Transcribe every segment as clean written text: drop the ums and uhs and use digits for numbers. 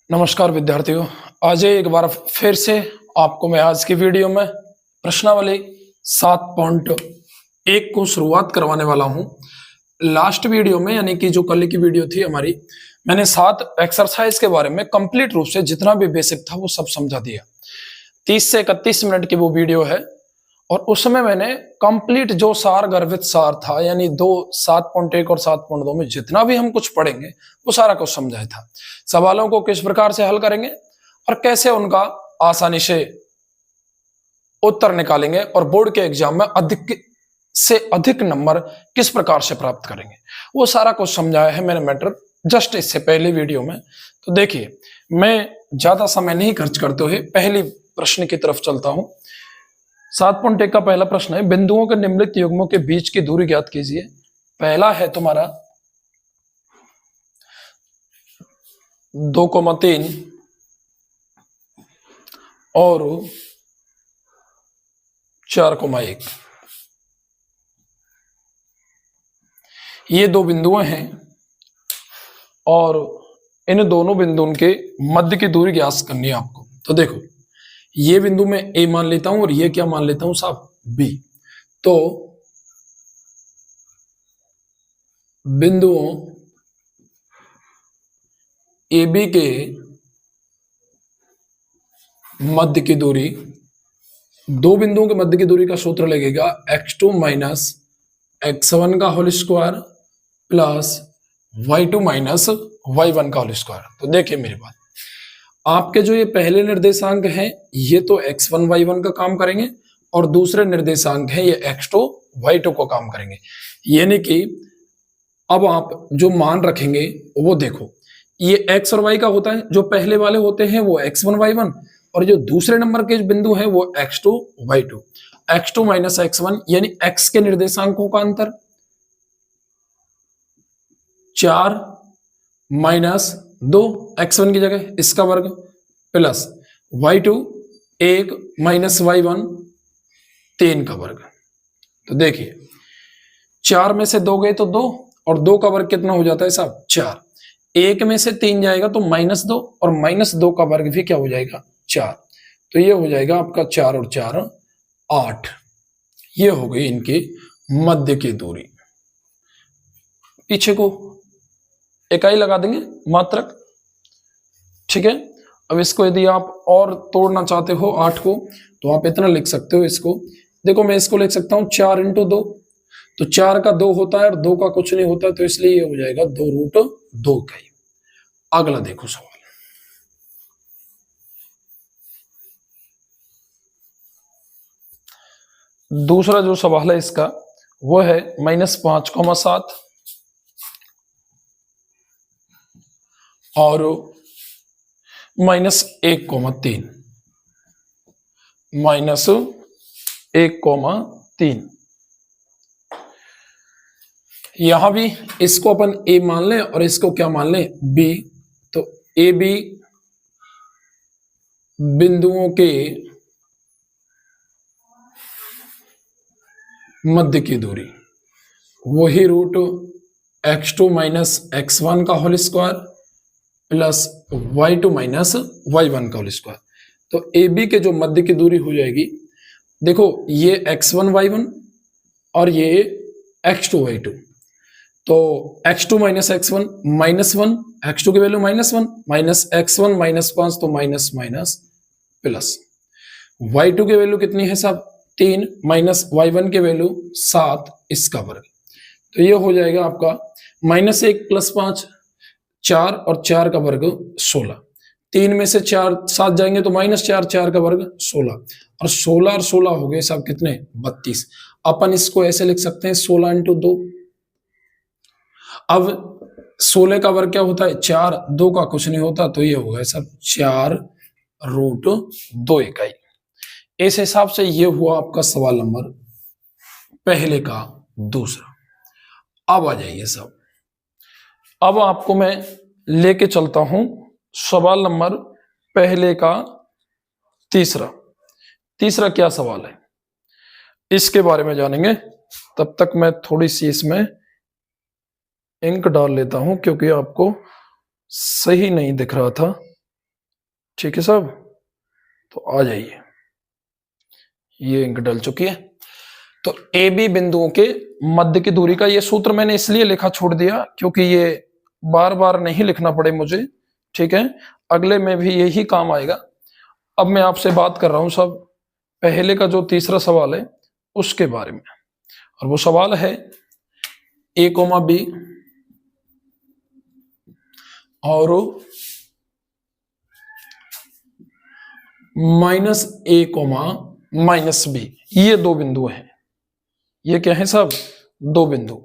नमस्कार विद्यार्थियों। आज एक बार फिर से आपको मैं आज की वीडियो में प्रश्नावली 7.1 को शुरुआत करवाने वाला हूं। लास्ट वीडियो में यानी कि जो कल की वीडियो थी हमारी, मैंने 7 एक्सरसाइज के बारे में कंप्लीट रूप से जितना भी बेसिक था वो सब समझा दिया। 30 से 31 मिनट की वो वीडियो है और उसमें मैंने कंप्लीट जो सार गर्भित सार था यानी 7.1 और 7.2 में जितना भी हम कुछ पढ़ेंगे वो सारा कुछ समझाया था। सवालों को किस प्रकार से हल करेंगे और कैसे उनका आसानी से उत्तर निकालेंगे और बोर्ड के एग्जाम में अधिक से अधिक नंबर किस प्रकार से प्राप्त करेंगे वो सारा कुछ समझाया है मैंने मैटर जस्ट इससे पहले वीडियो में। तो देखिए, मैं ज्यादा समय नहीं खर्च करते हुए पहली प्रश्न की तरफ चलता हूं। 7.1 का पहला प्रश्न है, बिंदुओं के निम्नलिखित युग्मों के बीच की दूरी ज्ञात कीजिए। पहला है तुम्हारा 2,3 और 4,1। ये दो बिंदुएं हैं और इन दोनों बिंदुओं के मध्य की दूरी ज्ञात करनी है आपको। तो देखो, ये बिंदु मैं ए मान लेता हूं और ये क्या मान लेता हूं साहब, बी। तो बिंदुओं ए बी के मध्य की दूरी, दो बिंदुओं के मध्य की दूरी का सूत्र लगेगा x2 माइनस x1 का whole square plus y2 minus y1 का होल स्क्वायर। तो देखिए मेरी बात, आपके जो ये पहले निर्देशांक हैं ये तो x1 y1 का काम करेंगे और दूसरे निर्देशांक हैं ये x2 y2 को काम करेंगे। यानी कि अब आप जो मान रखेंगे वो देखो, ये x और y का होता है, जो पहले वाले होते हैं वो x1 y1 और जो दूसरे नंबर के बिंदु हैं वो x2 y2। x2 minus x1 यानी x के निर्देशांकों का अंतर 4 माइनस 2 x1 की जगह इसका वर्ग प्लस y2 1 माइनस y1 3 का वर्ग। तो देखिए, 4 में से 2 गए तो 2 और 2 का वर्ग कितना हो जाता है साहब, 4। 1 में से 3 जाएगा तो -2 और -2 का वर्ग भी क्या हो जाएगा, 4। तो ये हो जाएगा आपका 4 और 4 8। ये हो गई इनकी मध्य की दूरी। पीछे को इकाई लगा देंगे, मात्रक, ठीक है। अब इसको यदि आप और तोड़ना चाहते हो 8 को तो आप इतना लिख सकते हो इसको। देखो, मैं इसको लिख सकता हूं 4 × 2, तो 4 का 2 होता है और 2 का कुछ नहीं होता, तो इसलिए ये हो जाएगा 2√2 इकाई। अगला देखो सवाल, दूसरा जो सवाल है इसका वो है -5,7 और -1,3 -1,3। यहां भी इसको अपन ए मान लें और इसको क्या मान लें, बी। तो ए बी बिंदुओं के मध्य की दूरी वही √x2 माइनस x1 का whole square plus y2 minus y1 का होल स्क्वायर। तो ए बी के जो मध्य की दूरी हो जाएगी, देखो ये x1 y1 और ये x2 y2। तो x2 माइनस x1 -1, x2 की वैल्यू -1 माइनस x1 -5 तो माइनस माइनस प्लस y2 की वैल्यू कितनी है साहब, 3 माइनस y1 की वैल्यू 7 इसका वर्ग। तो ये हो जाएगा आपका -1 + 5 4 और 4 का वर्ग 16। 3 में से 4 7 जाएंगे तो -4, 4 का वर्ग 16 और 16 और 16 हो गए साहब कितने, 32। अपन इसको ऐसे लिख सकते हैं 16 × 2। अब 16 का वर्ग क्या होता है, 4, 2 का कुछ नहीं होता, तो ये हो गया सब 4√2 इकाई। इस हिसाब से ये हुआ आपका सवाल नंबर पहले का दूसरा। अब आ जाइए सब, अब आपको मैं लेके चलता हूं सवाल नंबर पहले का तीसरा। तीसरा क्या सवाल है इसके बारे में जानेंगे। तब तक मैं थोड़ी सी इसमें इंक डाल लेता हूं क्योंकि आपको सही नहीं दिख रहा था। ठीक है साहब, तो आ जाइए, ये इंक डल चुकी है। तो ए बी बिंदुओं के मध्य की दूरी का ये सूत्र मैंने इसलिए लिखा छोड़ दिया क्योंकि ये बार बार नहीं लिखना पड़े मुझे, ठीक है, अगले में भी यही काम आएगा। अब मैं आपसे बात कर रहा हूं सब पहले का जो तीसरा सवाल है उसके बारे में, और वो सवाल है ए कोमा बी और माइनस ए कोमा माइनस बी, ये दो बिंदु हैं। ये क्या है साहब? दो बिंदु।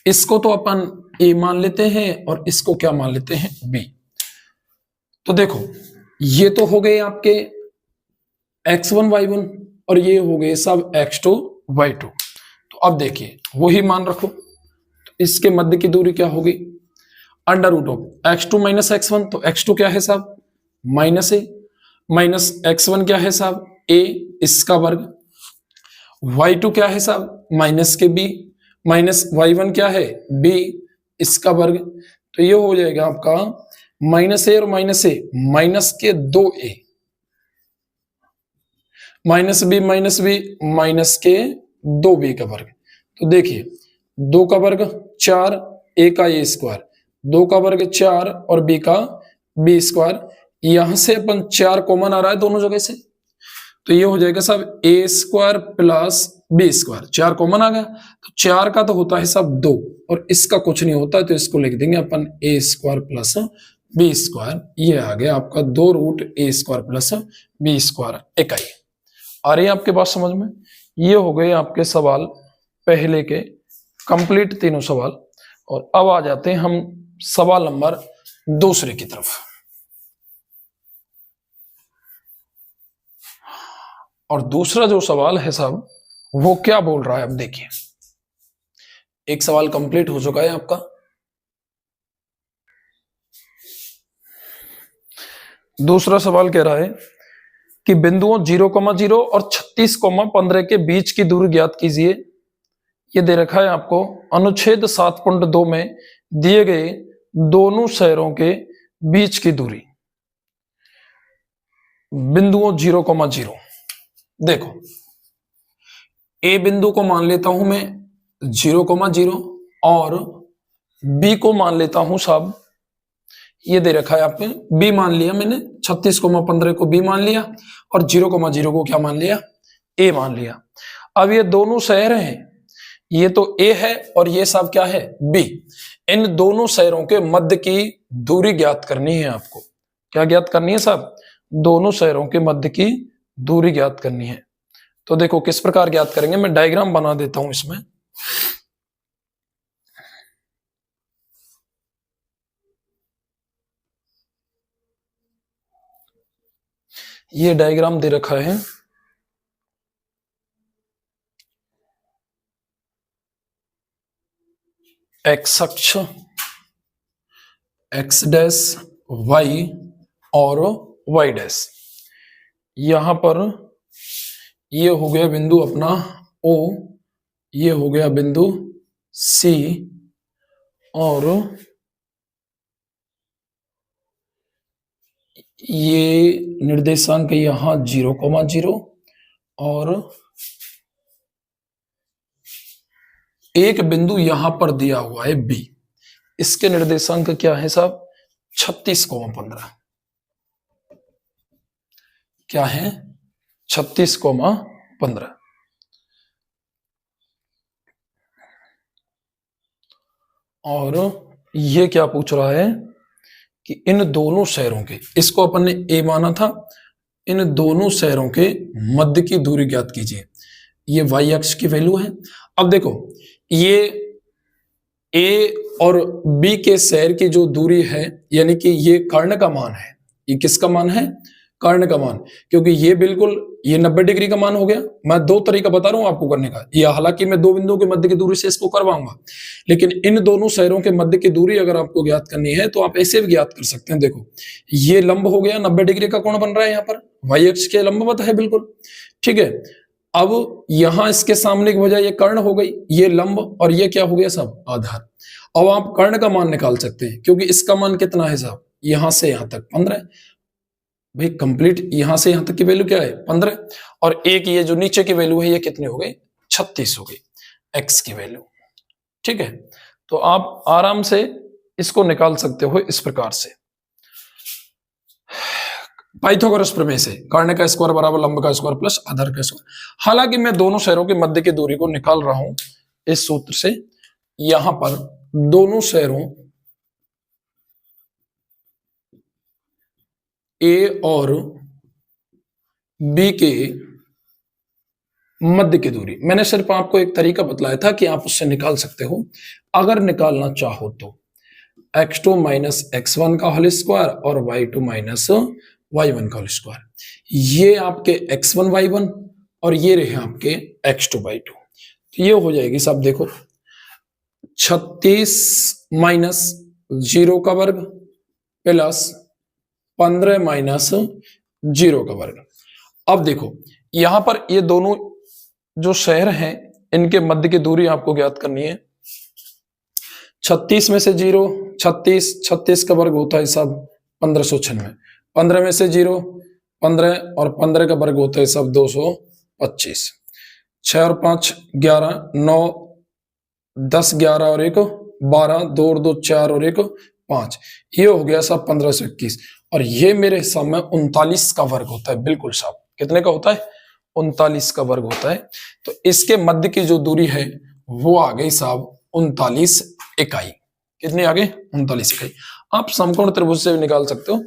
इसको तो अपन ए मान लेते हैं और इसको क्या मान लेते हैं? बी। तो देखो ये तो हो गए आपके x1 y1 और ये हो गए सब x2 y2। तो अब देखिए वही मान रखो, तो इसके मध्य की दूरी क्या होगी? Under root of x2 minus x1, तो x2 क्या है साहब? माइनस ए, माइनस x1 क्या है साहब? a, इसका वर्ग, y2 क्या है साहब? माइनस के b, माइनस y1 क्या है? b, इसका वर्ग। तो ये हो जाएगा आपका माइनस ए और माइनस ए, माइनस के 2a, माइनस बी माइनस के 2b का वर्ग। तो देखिए 2 का वर्ग 4, a का a स्क्वायर, 2 का वर्ग 4 और b का b स्क्वायर। यहां से अपन 4 कॉमन आ रहा है दोनों जगह से, तो ये हो जाएगा साहब a square plus b square. 4 common आ गया, तो 4 का तो होता है साहब 2 और इसका कुछ नहीं होता है, तो इसको लिख देंगे अपन a square plus b square. ये आ गया आपका 2 root a square plus b square इकाई। आ रही है आपके पास समझ में? ये हो गए आपके सवाल पहले के कंप्लीट तीनों सवाल। और अब आ जाते हैं हम सवाल नंबर दूसरे की तरफ। और दूसरा जो सवाल है साहब वो क्या बोल रहा है? अब देखिए एक सवाल कंप्लीट हो चुका है आपका। दूसरा सवाल कह रहा है कि बिंदुओं 0,0 और 36,15 के बीच की दूरी ज्ञात कीजिए। ये दे रखा है आपको अनुच्छेद 7.2 में दिए गए दोनों शहरों के बीच की दूरी। बिंदुओं 0,0, देखो ए बिंदु को मान लेता हूं मैं 0,0 और बी को मान लेता हूं साहब, ये दे रखा है आपने बी मान लिया मैंने, 36,15 को बी मान लिया और 0,0 को क्या मान लिया? ए मान लिया। अब ये दोनों शहर हैं, ये तो ए है और ये साहब क्या है? बी। इन दोनों शहरों के मध्य की दूरी ज्ञात करनी है आपको। क्या ज्ञात करनी है साहब? दोनों शहरों के मध्य की दूरी ज्ञात करनी है। तो देखो किस प्रकार ज्ञात करेंगे, मैं डायग्राम बना देता हूं इसमें। ये डायग्राम दे रखा है, एक्स अक्ष, एक्स डैश, वाई और वाई डैश। यहां पर ये हो गया बिंदु अपना ओ, ये हो गया बिंदु सी और ये निर्देशांक यहां 0,0 और एक बिंदु यहां पर दिया हुआ है बी। इसके निर्देशांक क्या है साहब? 36,15। क्या है? 36,15। और ये क्या पूछ रहा है कि इन दोनों शहरों के, इसको अपन ने ए माना था, इन दोनों शहरों के मध्य की दूरी ज्ञात कीजिए। ये वाई अक्ष की वैल्यू है। अब देखो ये ए और बी के शहर की जो दूरी है, यानी कि ये कर्ण का मान है। ये किसका मान है? कर्ण का मान। क्योंकि ये बिल्कुल ये 90 डिग्री का मान हो गया। मैं दो तरीका बता रहा हूं आपको करने का। ये हालांकि मैं दो बिंदुओं के मध्य की दूरी से इसको करवाऊंगा, लेकिन इन दोनों शहरों के मध्य की दूरी अगर आपको ज्ञात करनी है तो आप ऐसे भी ज्ञात कर सकते हैं। देखो ये लंब हो गया, 90 डिग्री का कोण बन रहा है यहाँ पर, वाई अक्ष के लंबवत है बिल्कुल, ठीक है। अब यहां इसके सामने की वजह ये कर्ण हो गई, ये लंब और ये क्या हो गया साहब? आधार। अब आप कर्ण का मान निकाल सकते हैं, क्योंकि इसका मान कितना है साहब? यहां से यहां तक 15, भाई कंप्लीट यहां से यहां तक की वैल्यू क्या है 15, और एक ये जो नीचे की वैल्यू है ये कितनी हो गई 36 हो गई x की वैल्यू। ठीक है, तो आप आराम से इसको निकाल सकते हो इस प्रकार से, पाइथागोरस प्रमेय से, कर्ण का स्क्वायर बराबर लंब का स्क्वायर प्लस आधार का स्क्वायर। हालांकि मैं दोनों शहरों के मध्य की दूरी को निकाल रहा हूं इस सूत्र से। यहां पर दोनों शहरों ए और बी के मध्य की दूरी, मैंने सिर्फ आपको एक तरीका बतलाया था कि आप उससे निकाल सकते हो। अगर निकालना चाहो तो x2 माइनस x1 का होल स्क्वायर और y2 माइनस y1 का होल स्क्वायर, ये आपके x1 y1 और ये रहे आपके x2 y2। तो ये हो जाएगी सब, देखो 36 माइनस 0 का वर्ग प्लस 15 माइनस 0 का वर्ग। अब देखो यहां पर ये दोनों जो शहर हैं इनके मध्य की दूरी आपको ज्ञात करनी है। 36 में से 0 36, 36 का वर्ग होता है सब 1596, 15 में से 0 15 और 15 का वर्ग होता है सब 225, 6 और 5 11, 9 10 11 और 1 12, 2 और 2 4 और 1 5, ये हो गया सब 1521। और ये मेरे हिसाब में 39 का वर्ग होता है, बिल्कुल साहब कितने का होता है 39 का वर्ग होता है। तो इसके मध्य की जो दूरी है वो आ गई साहब 39 इकाई। कितनी आ गई 39 इकाई। आप समकोण त्रिभुज से भी निकाल सकते हो,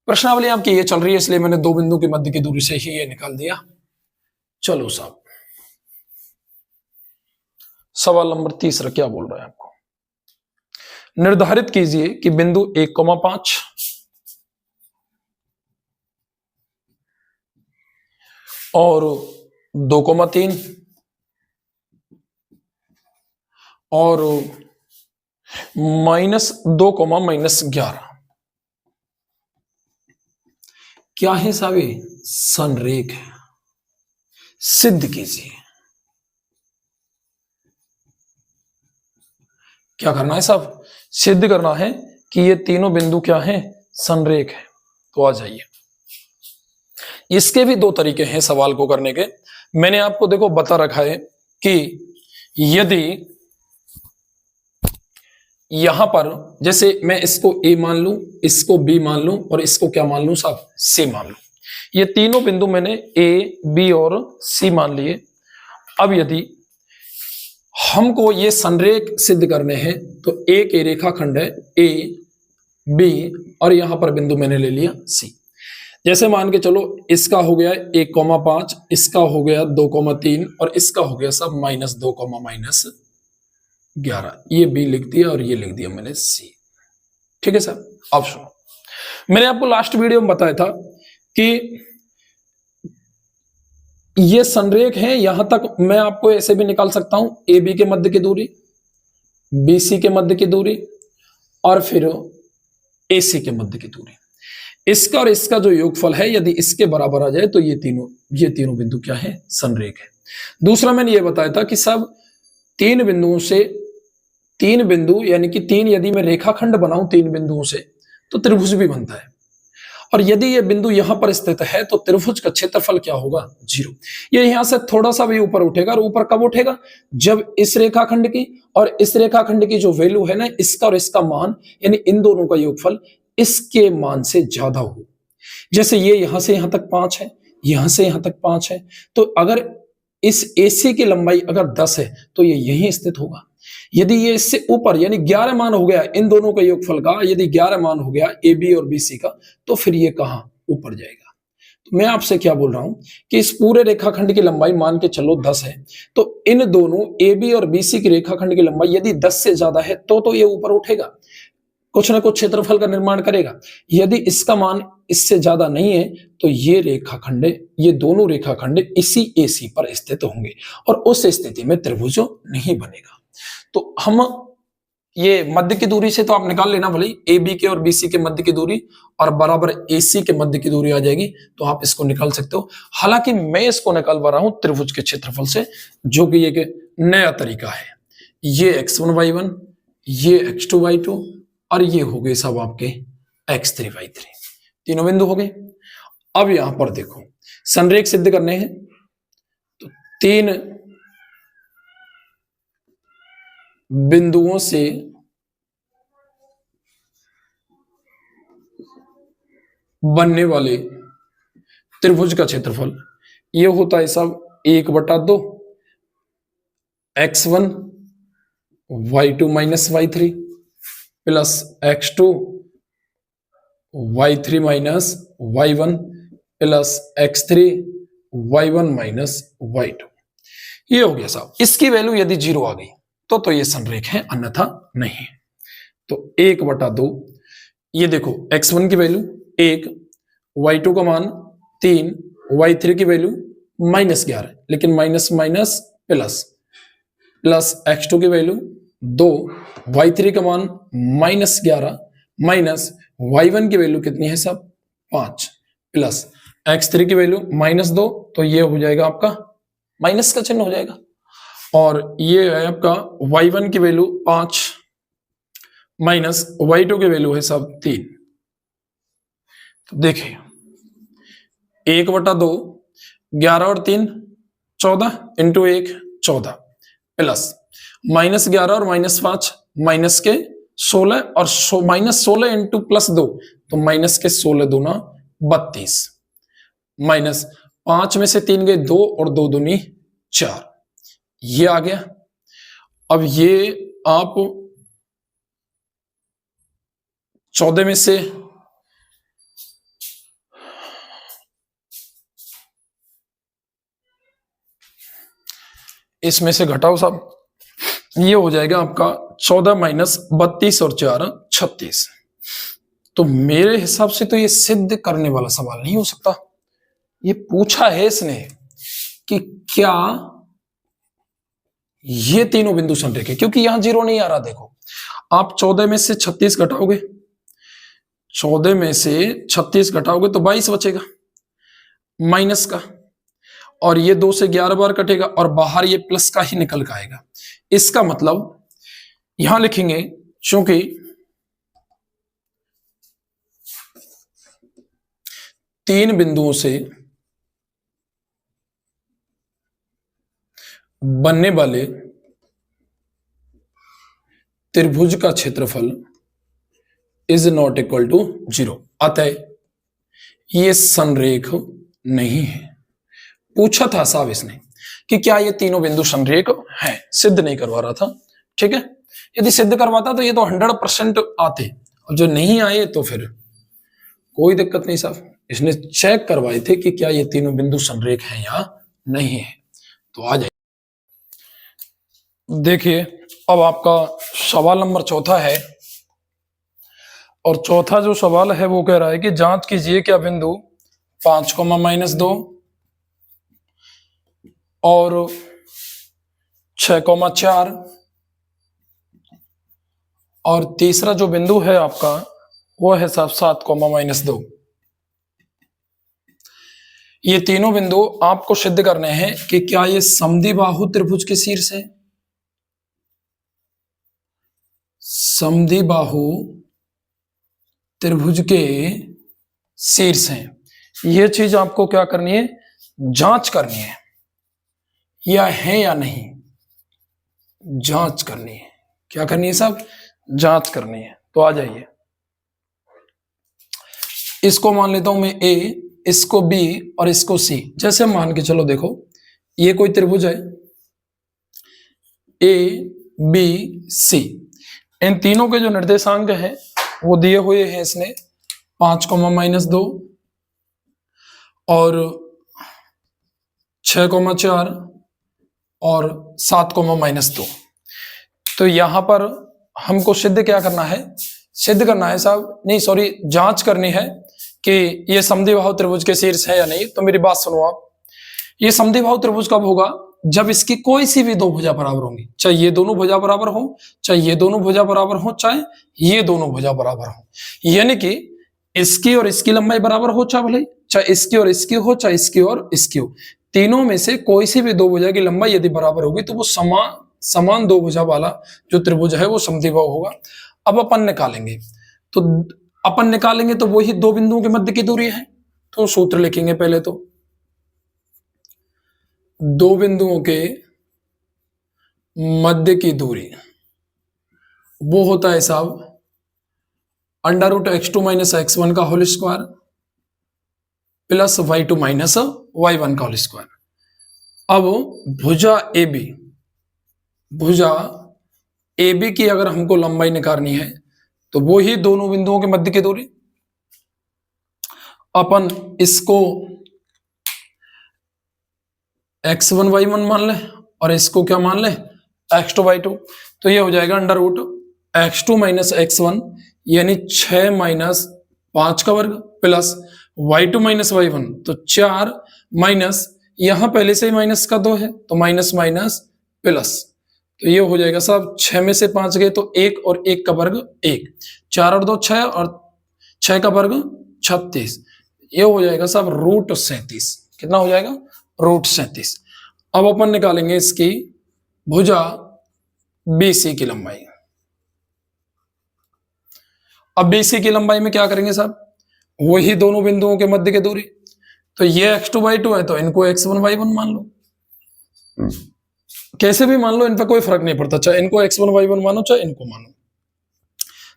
प्रश्नावली आपकी ये चल रही है इसलिए मैंने दो बिंदु के मध्य की दूरी से ही ये निकाल दिया। चलो साहब सवाल नंबर 30 क्या बोल रहा है आपको, निर्धारित कीजिए कि बिंदु 1,5 और 2,3 और -2, क्या है साहब ये संरेख है, सिद्ध कीजिए। क्या करना है साहब, सिद्ध करना है कि ये तीनों बिंदु क्या हैं संरेख है। तो आ जाइए, इसके भी दो तरीके हैं सवाल को करने के। मैंने आपको देखो बता रखा है कि यदि यहां पर जैसे मैं इसको ए मान लूं, इसको बी मान लूं और इसको क्या मान लूं साहब सी मान लूं, ये तीनों बिंदु मैंने ए बी और सी मान लिए। अब यदि हमको ये संरेख सिद्ध करने हैं तो एक रेखाखंड है ए बी और यहां पर बिंदु मैंने ले लिया सी। जैसे मान के चलो इसका हो गया 1,5, इसका हो गया 2,3 और इसका हो गया सब -2, -11, ये बी लिख दिया और ये लिख दिया मैंने सी। ठीक है सर। अब सुनो, मैंने आपको लास्ट वीडियो में बताया था कि ये संरेख है, यहां तक मैं आपको ऐसे भी निकाल सकता हूं, ए बी के मध्य की दूरी, बी सी के मध्य की दूरी और फिर ए सी के मध्य की दूरी। इसका और इसका जो योगफल है यदि इसके बराबर आ जाए तो ये तीनों बिंदु क्या है संरेख है। दूसरा मैंने ये बताया था कि सब तीन बिंदुओं से, तीन बिंदु यानी कि तीन, यदि मैं रेखाखंड बनाऊं तीन बिंदुओं से तो त्रिभुज भी बनता है। और यदि ये बिंदु यहां पर स्थित है तो त्रिभुज का क्षेत्रफल क्या होगा 0। ये यहां से थोड़ा सा भी ऊपर उठेगा, और ऊपर कब उठेगा जब इस रेखाखंड की और इस रेखाखंड की जो वैल्यू है ना, इसका और इसका मान यानी इन दोनों का योगफल इसके मान से ज्यादा हो। जैसे ये यहां से यहां तक 5 है, यहां से यहां तक 5 है, तो अगर इस AC की लंबाई अगर 10 है तो ये यहीं स्थित होगा। यदि ये इससे ऊपर यानी 11 मान हो गया इन दोनों का योगफल का, यदि 11 मान हो गया AB और BC का, तो फिर ये कहां ऊपर जाएगा। तो मैं आपसे क्या बोल रहा हूं कि इस पूरे रेखाखंड की लंबाई मान के चलो 10 है, तो इन दोनों AB और BC की रेखाखंड की लंबाई यदि 10 से ज्यादा है तो ये ऊपर उठेगा, कुछ ना कुछ क्षेत्रफल का निर्माण करेगा। यदि इसका मान इससे ज्यादा नहीं है तो ये रेखाखंड, ये दोनों रेखाखंड इसी AC पर स्थित होंगे और उस स्थिति में त्रिभुज नहीं बनेगा। तो हम ये मध्य की दूरी से तो आप निकाल लेना भले, AB के और BC के मध्य की दूरी और बराबर AC के मध्य की दूरी आ जाएगी, तो आप इसको निकाल सकते हो। हालांकि मैं इसको निकालवा रहा हूं त्रिभुज के क्षेत्रफल से, जो कि एक नया तरीका है। ये x1 y1, ये x2 y2 और ये हो गए सब आपके x3 y3, तीनों बिंदु हो गए। अब यहां पर देखो संरेख सिद्ध करने हैं तो 3 बिंदुओं से बनने वाले त्रिभुज का क्षेत्रफल ये होता है सब 1/2 x1 y2 minus y3 plus x2 y3 minus y1 plus x3 y1 minus y2। ये हो गया साहब। इसकी वैल्यू यदि 0 आ गई तो ये संरेख है, अन्यथा नहीं। तो 1/2 ये देखो x1 की वैल्यू 1, y2 का मान 3, y3 की वैल्यू -11, लेकिन minus minus plus plus x2 की वैल्यू 2, y3 का मान -11 माइनस y1 की वैल्यू कितनी है सब 5 प्लस x3 की वैल्यू -2, तो ये हो जाएगा आपका माइनस का चिन्ह हो जाएगा। और ये है आपका y1 की वैल्यू 5 माइनस y2 की वैल्यू है सब 3। तो देखिए 1/2 11 और 3 14 इंटू 1 14 प्लस -11 और -5 माइनस के 16 और -16 इंटू +2 तो माइनस के 16 दूना 32 माइनस 5 में से 3 गए 2 और 2 दूनी 4, ये आ गया। अब ये आप 14 में से इसमें से घटाओ साहब, ये हो जाएगा आपका 14 माइनस 32 और 4 36। तो मेरे हिसाब से तो ये सिद्ध करने वाला सवाल नहीं हो सकता। ये पूछा है इसने कि क्या ये तीनों बिंदु संरेख है, क्योंकि यहां 0 नहीं आ रहा। देखो आप 14 में से 36 घटाओगे, 14 में से 36 घटाओगे तो 22 बचेगा माइनस का, और ये 2 से 11 बार कटेगा और बाहर ये प्लस का ही निकल के आएगा। इसका मतलब यहां लिखेंगे चूंकि तीन बिंदुओं से बनने वाले त्रिभुज का क्षेत्रफल इज नॉट इक्वल टू 0, अतः ये संरेख नहीं है। पूछा था साहब इसने कि क्या ये तीनों बिंदु संरेख हैं, सिद्ध नहीं करवा रहा था। ठीक है, यदि सिद्ध करवाता तो ये तो 100% आते, और जो नहीं आए तो फिर कोई दिक्कत नहीं साहब। इसने चेक करवाए थे कि क्या ये तीनों बिंदु संरेख हैं या नहीं है। तो आ जाए, देखिए अब आपका सवाल नंबर 4 है, और चौथा जो सवाल है वो कह रहा है कि जांच कीजिए क्या बिंदु 5,-2 और 6,4 और तीसरा जो बिंदु है आपका वो है साहब 7,-2। ये तीनों बिंदु आपको सिद्ध करने हैं कि क्या ये समद्विबाहु त्रिभुज के शीर्ष है। समद्विबाहु त्रिभुज के शीर्ष हैं, यह चीज आपको क्या करनी है, जांच करनी है, या है या नहीं, जांच करनी है। क्या करनी है साहब, जांच करनी है। तो आ जाइए, इसको मान लेता हूं मैं A, इसको B और इसको C। जैसे मान के चलो, देखो ये कोई त्रिभुज है A B C, इन तीनों के जो निर्देशांक हैं वो दिए हुए हैं इसने 5,-2 और 6,4 और 7,-2। तो यहां पर हमको सिद्ध क्या करना है, सिद्ध करना है साहब, नहीं सॉरी, जांच करनी है कि ये समद्विबाहु त्रिभुज के शीर्ष है या नहीं। तो मेरी बात सुनो आप, ये समद्विबाहु त्रिभुज कब होगा, जब इसकी कोई सी भी दो भुजा बराबर होंगी, चाहे ये दोनों भुजा बराबर हो, चाहे ये दोनों भुजा बराबर हो, चाहे ये दोनों भुजा बराबर हो। यानी कि इसकी और इसकी लंबाई बराबर हो, चाहे इसकी और इसकी हो, चाहे इसकी और इसकी हो, तीनों में से कोई सी भी दो भुजा की लंबाई यदि बराबर होगी तो वो समान दो भुजा वाला जो त्रिभुज है वो समद्विबाहु होगा। अब अपन निकालेंगे तो वही दो बिंदुओं के मध्य की दूरी है। तो सूत्र लिखेंगे पहले तो, दो बिंदुओं के मध्य की दूरी वो होता है साहब √x2 - x1 का whole square plus y2 - y1 का होल स्क्वायर। अब भुजा ए बी की अगर हमको लंबाई निकालनी है तो वो ही दोनों बिंदुओं के मध्य की दूरी, अपन इसको x1 y1 मान लें और इसको क्या मान लें x2 y2। तो ये हो जाएगा √x2 - x1 यानी 6 - 5 का वर्ग प्लस y2 - y1 तो 4 माइनस यहां पहले से ही माइनस का 2 है तो माइनस माइनस प्लस, तो ये हो जाएगा साहब 6 में से 5 गए तो 1 और 1 का वर्ग 1, 4 और 2 6 और 6 का वर्ग 36, ये हो जाएगा साहब √37। कितना हो जाएगा √37। अब अपन निकालेंगे इसकी भुजा BC की लंबाई। अब BC की लंबाई में क्या करेंगे साहब, वही दोनों बिंदुओं के मध्य की दूरी, तो ये x2 y2 है तो इनको x1 y1 मान लो, कैसे भी मान लो, इन पर कोई फर्क नहीं पड़ता, चाहे इनको x1 y1 मानो चाहे इनको मानो।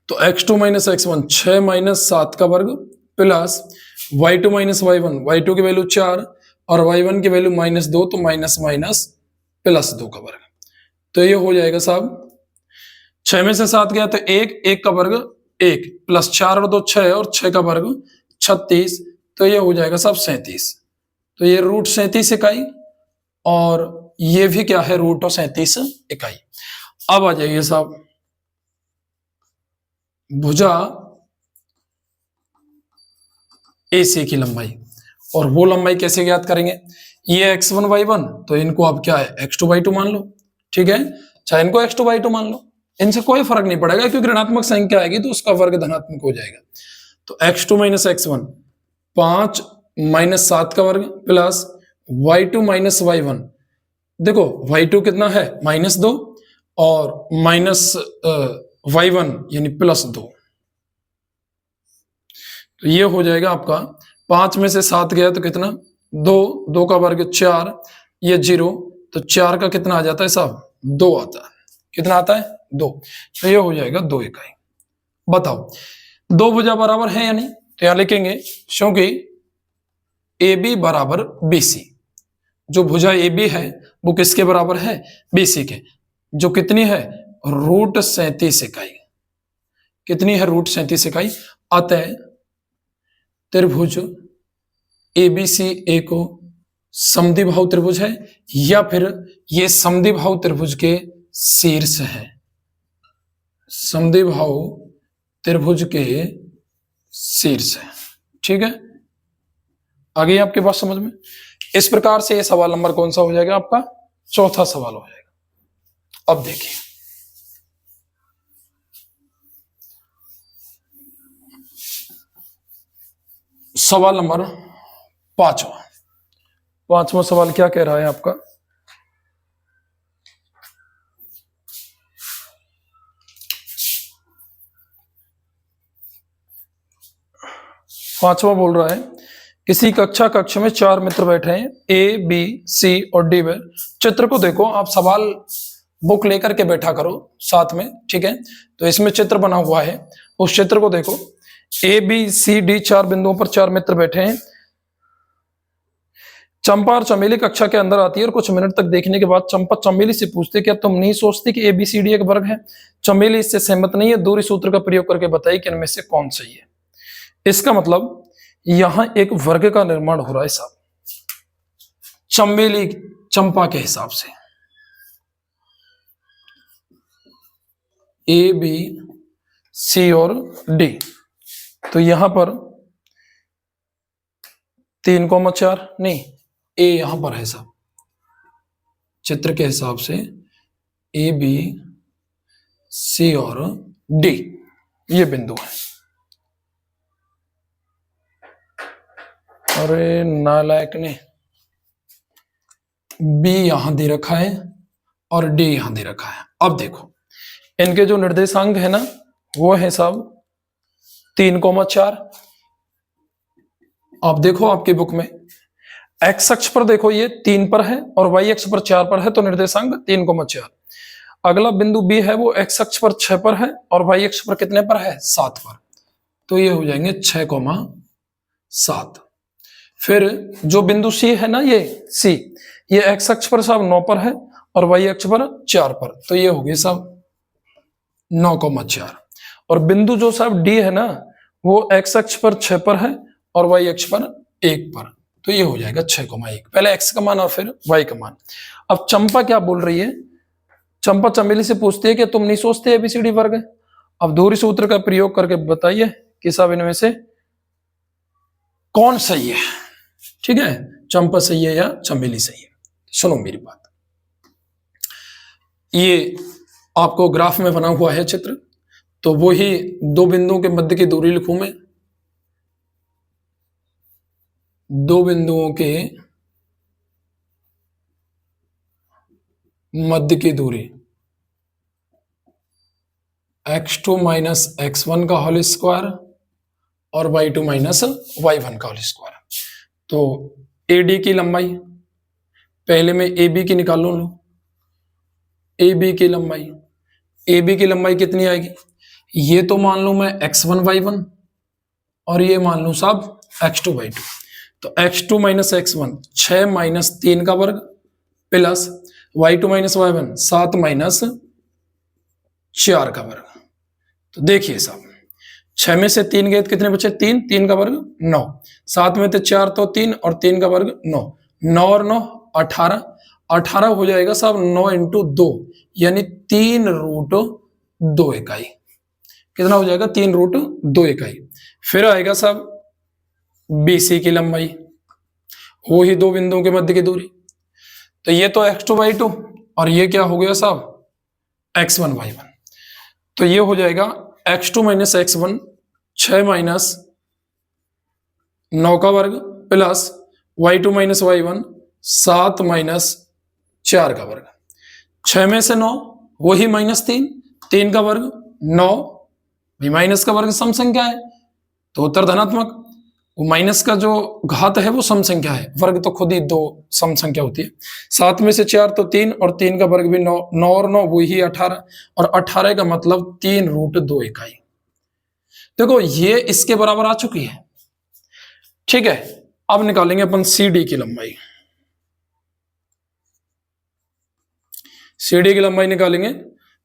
तो x2 - x1 6 - 7 का वर्ग प्लस y2 - y1, y2 की वैल्यू 4 और y1 की वैल्यू -2 तो माइनस माइनस प्लस 2 का वर्ग। तो ये हो जाएगा साहब 6 में से 7 गया तो 1, 1 का वर्ग 1 प्लस 4 और 2 6 और 6 का वर्ग 36, तो ये हो जाएगा साहब 37। तो ये √37 इकाई और ये भी क्या है √37 इकाई। अब आ जाइए साहब भुजा AC की लंबाई, और वो लंबाई कैसे ज्ञात करेंगे, ये x1 y1 तो इनको आप क्या है x2 y2 मान लो, ठीक है, चाहे इनको x2 y2 मान लो, इनसे कोई फर्क नहीं पड़ेगा क्योंकि ऋणात्मक संख्या आएगी तो उसका वर्ग धनात्मक हो जाएगा। तो x2 - x1 5 - 7 का वर्ग प्लस y2 - y1, देखो y2 कितना है -2 और y1 यानी +2, तो ये हो जाएगा आपका 5 में से 7 गया तो कितना 2, 2 का वर्ग 4, ये 0 तो 4 का कितना आ जाता है साहब 2 आता है, कितना आता है 2, तो ये हो जाएगा 2 इकाई। बताओ 2 भुजा बराबर है या नहीं, तो यहां लिखेंगे क्योंकि AB बराबर BC, जो भुजा AB है वो किसके बराबर है BC के, जो कितनी है √37 इकाई, कितनी है √37 इकाई। अतः त्रिभुज ABCA को समद्विबाहु त्रिभुज है या फिर ये समद्विबाहु त्रिभुज के शीर्ष है, समद्विबाहु त्रिभुज के शीर्ष है, ठीक है। आगे आपके पास समझ में, इस प्रकार से ये सवाल नंबर कौन सा हो जाएगा आपका चौथा सवाल हो जाएगा। अब देखिए सवाल नंबर पांचवा सवाल क्या कह रहा है आपका, पांचवा बोल रहा है किसी कक्ष में 4 मित्र बैठे हैं A, B, C और D में। चित्र को देखो, आप सवाल बुक लेकर के बैठा करो साथ में, ठीक है। तो इसमें चित्र बना हुआ है, उस चित्र को देखो, A, B, C, D 4 बिंदुओं पर 4 मित्र बैठे हैं। चंपा और चमेली कक्षा के अंदर आती है और कुछ मिनट तक देखने के बाद चंपा चमेली से पूछती क्या तुम नहीं सोचती कि ABCD एक वर्ग है। चमेली इससे सहमत नहीं है, दूरी सूत्र का प्रयोग करके बताइए कि इनमें से कौन सही है। इसका मतलब यहां एक वर्ग का निर्माण हो रहा है साहब, चमेली चंपा के हिसाब से A, B, C और D। तो यहां पर 3,4 नहीं, A यहां पर है साहब, चित्र के हिसाब से A, B, C और D ये बिंदु है। अरे नालायक ने B यहां दे रखा है और D यहां दे रखा है। अब देखो इनके जो निर्देशांक है ना वो है साहब 3,4, आप देखो आपकी बुक में एक्स अक्ष पर देखो ये 3 पर है और वाई अक्ष पर 4 पर है, तो निर्देशांक 3,4। अगला बिंदु बी है वो एक्स अक्ष पर 6 पर है और वाई अक्ष पर कितने पर है? 7 पर। तो ये हो जाएंगे 6,7। फिर जो बिंदु सी है ना, ये सी, ये एक्स अक्ष पर साहब 9 पर है और वाई अक्ष पर 4 पर, तो ये हो गए साहब 9,4। और बिंदु जो साहब डी है ना, वो एक्स अक्ष पर 6 पर है और वाई अक्ष पर 1 पर, तो ये हो जाएगा 6,1। पहले एक्स का मान और फिर वाई का मान। अब चंपा क्या बोल रही है? चंपा चमेली से पूछती है कि तुम नहीं सोचते एबीसीडी वर्ग है? अब धुरी सूत्र का प्रयोग करके बताइए कि साहब इनमें से कौन सही है। ठीक है, चंपा सही है या चमेली सही है? सुनो मेरी बात। ये आपको ग्राफ में बना हुआ है चित्र, तो वो ही दो बिंदुओं के मध्य की दूरी लिखूं मैं। दो बिंदुओं के मध्य की दूरी x2 माइनस x1 का होल स्क्वायर और y2 माइनस y1 का होल स्क्वायर। तो AD की लंबाई पहले मैं AB की निकाल लूं। AB की लंबाई कितनी आएगी? ये तो मान लूं मैं x1 y1 और ये मान लूं साहब x2 y2। तो x2 माइनस x1 6 माइनस 3 का वर्ग plus y2 minus y1 7 minus 4 का वर्ग। तो देखिए साहब 6 में से 3 गए तो कितने बचे? 3, 3 का वर्ग 9, 7 में से 4 तो 3 और 3 का वर्ग 9, 9 और 9 18, 18 हो जाएगा साहब 9 इंटू 2 यानी 3√2 इकाई। कितना हो जाएगा? 3√2 इकाई। फिर आएगा साहब BC की लंबाई, वो ही दो बिंदुओं के मध्य की दूरी। तो ये तो x2 y2 और ये क्या हो गया साहब x1 y1। तो ये हो जाएगा x2 माइनस x1 6 माइनस 9 का वर्ग plus y2 minus y1 7 minus 4 का वर्ग। 6 में से 9 वही माइनस 3, 3 का वर्ग 9, भी माइनस का वर्ग सम संख्या है तो उत्तर धनात्मक। वो माइनस का जो घात है वो सम संख्या है, वर्ग तो खुद ही दो सम संख्या होती है। 7 में से 4 तो 3 और 3 का वर्ग भी 9, 9 और 9 वही 18 और 18 का मतलब 3√2 इकाई। देखो ये इसके बराबर आ चुकी है। ठीक है, अब निकालेंगे अपन CD की लंबाई। CD की लंबाई निकालेंगे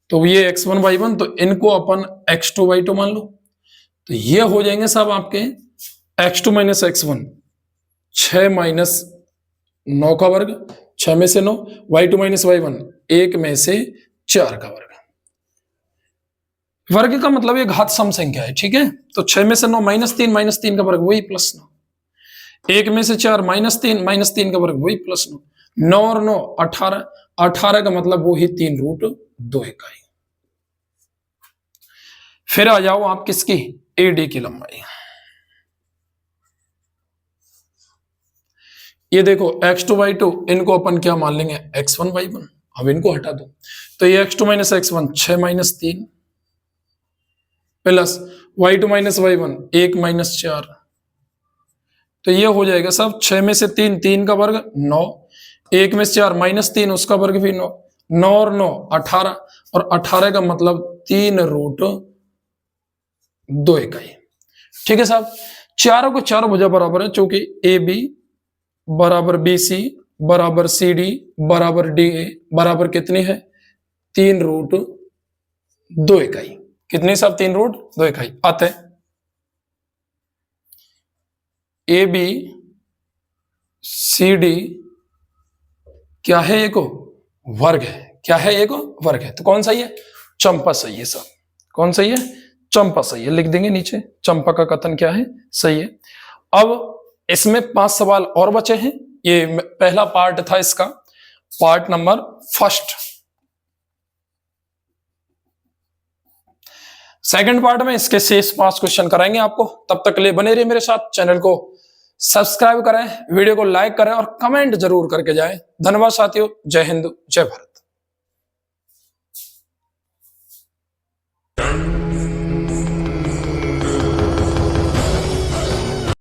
तो ये x1 y1, तो इनको अपन x2 y2 मान लो। तो ये हो जाएंगे साहब आपके x2 माइनस x1 6 माइनस 9 का वर्ग, 6 में से 9, y2 माइनस y1 1 में से 4 का वर्ग। वर्ग का मतलब ये घात सम संख्या है। ठीक है, तो 6 में से 9 माइनस 3 का वर्ग वही प्लस 9, 1 में से 4 माइनस 3 का वर्ग वही प्लस 9, 9 और 9 18, 18 का मतलब वही 3√2 इकाई। फिर आ जाओ आप किसकी? AD की लंबाई। ये देखो x2 y2 इनको अपन क्या मान लेंगे? x1 y1। अब इनको हटा दो तो ये x2 minus x1 6 minus 3 plus y2 minus y1 1 minus 4। तो ये हो जाएगा सब 6 में से 3, 3 का वर्ग 9, 1 में से 4 माइनस 3 उसका वर्ग भी 9, 9 और 9 18 और 18 का मतलब 3√2 इकाई। ठीक है साहब, चारों को चारों भुजा बराबर है, चूंकि AB बराबर BC बराबर CD बराबर DA बराबर कितनी है? 3√2 इकाई। कितनी साहब? 3√2 इकाई। आते हैं AB CD क्या है? एक वर्ग है। क्या है? एक वर्ग है। तो कौन सही है? चंपा सही है साहब। कौन सही है? चंपा सही है। लिख देंगे नीचे चंपा का कथन क्या है? सही है। अब इसमें 5 सवाल और बचे हैं। ये पहला पार्ट था इसका, पार्ट नंबर 1। सेकंड पार्ट में इसके शेष 5 क्वेश्चन कराएंगे आपको। तब तक के लिए बने रहिए मेरे साथ। चैनल को सब्सक्राइब करें, वीडियो को लाइक करें और कमेंट जरूर करके जाएं। धन्यवाद साथियों। जय हिंद, जय भारत।